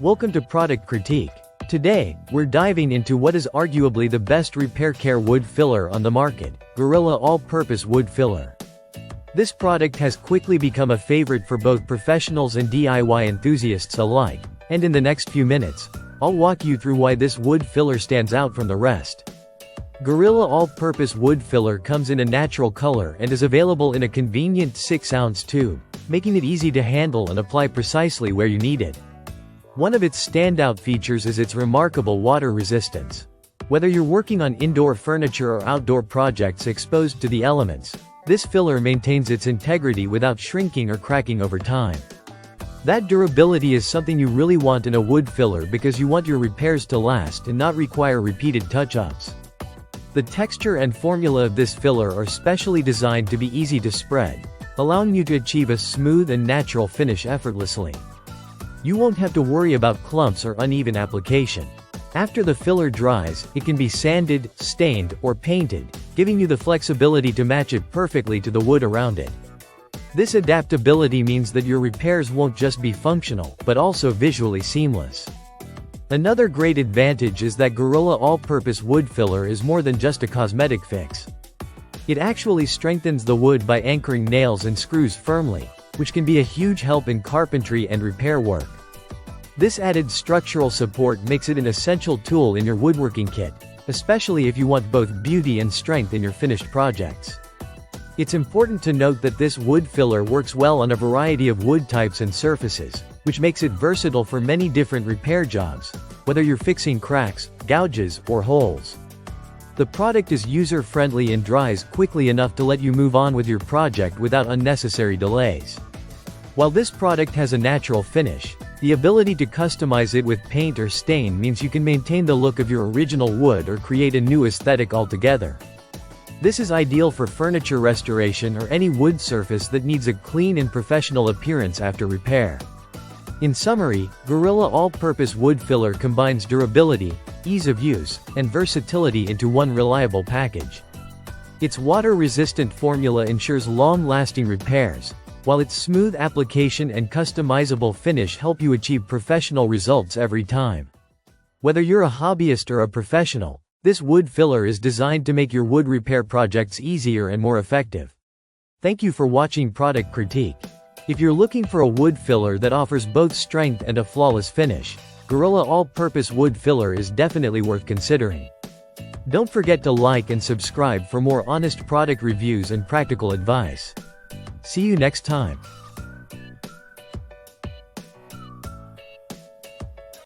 Welcome to Product Critique. Today, we're diving into what is arguably the best repair care wood filler on the market, Gorilla All-Purpose Wood Filler. This product has quickly become a favorite for both professionals and DIY enthusiasts alike, and in the next few minutes, I'll walk you through why this wood filler stands out from the rest. Gorilla All-Purpose Wood Filler comes in a natural color and is available in a convenient 6-ounce tube, making it easy to handle and apply precisely where you need it. One of its standout features is its remarkable water resistance. Whether you're working on indoor furniture or outdoor projects exposed to the elements, this filler maintains its integrity without shrinking or cracking over time. That durability is something you really want in a wood filler because you want your repairs to last and not require repeated touch-ups. The texture and formula of this filler are specially designed to be easy to spread, allowing you to achieve a smooth and natural finish effortlessly. You won't have to worry about clumps or uneven application. After the filler dries, it can be sanded, stained, or painted, giving you the flexibility to match it perfectly to the wood around it. This adaptability means that your repairs won't just be functional, but also visually seamless. Another great advantage is that Gorilla All-Purpose Wood Filler is more than just a cosmetic fix. It actually strengthens the wood by anchoring nails and screws firmly, which can be a huge help in carpentry and repair work. This added structural support makes it an essential tool in your woodworking kit, especially if you want both beauty and strength in your finished projects. It's important to note that this wood filler works well on a variety of wood types and surfaces, which makes it versatile for many different repair jobs, whether you're fixing cracks, gouges, or holes. The product is user-friendly and dries quickly enough to let you move on with your project without unnecessary delays. While this product has a natural finish, the ability to customize it with paint or stain means you can maintain the look of your original wood or create a new aesthetic altogether. This is ideal for furniture restoration or any wood surface that needs a clean and professional appearance after repair. In summary, Gorilla All-Purpose Wood Filler combines durability, ease of use, and versatility into one reliable package. Its water-resistant formula ensures long-lasting repairs, while its smooth application and customizable finish help you achieve professional results every time. Whether you're a hobbyist or a professional, this wood filler is designed to make your wood repair projects easier and more effective. Thank you for watching Product Critique. If you're looking for a wood filler that offers both strength and a flawless finish, Gorilla All-Purpose Wood Filler is definitely worth considering. Don't forget to like and subscribe for more honest product reviews and practical advice. See you next time.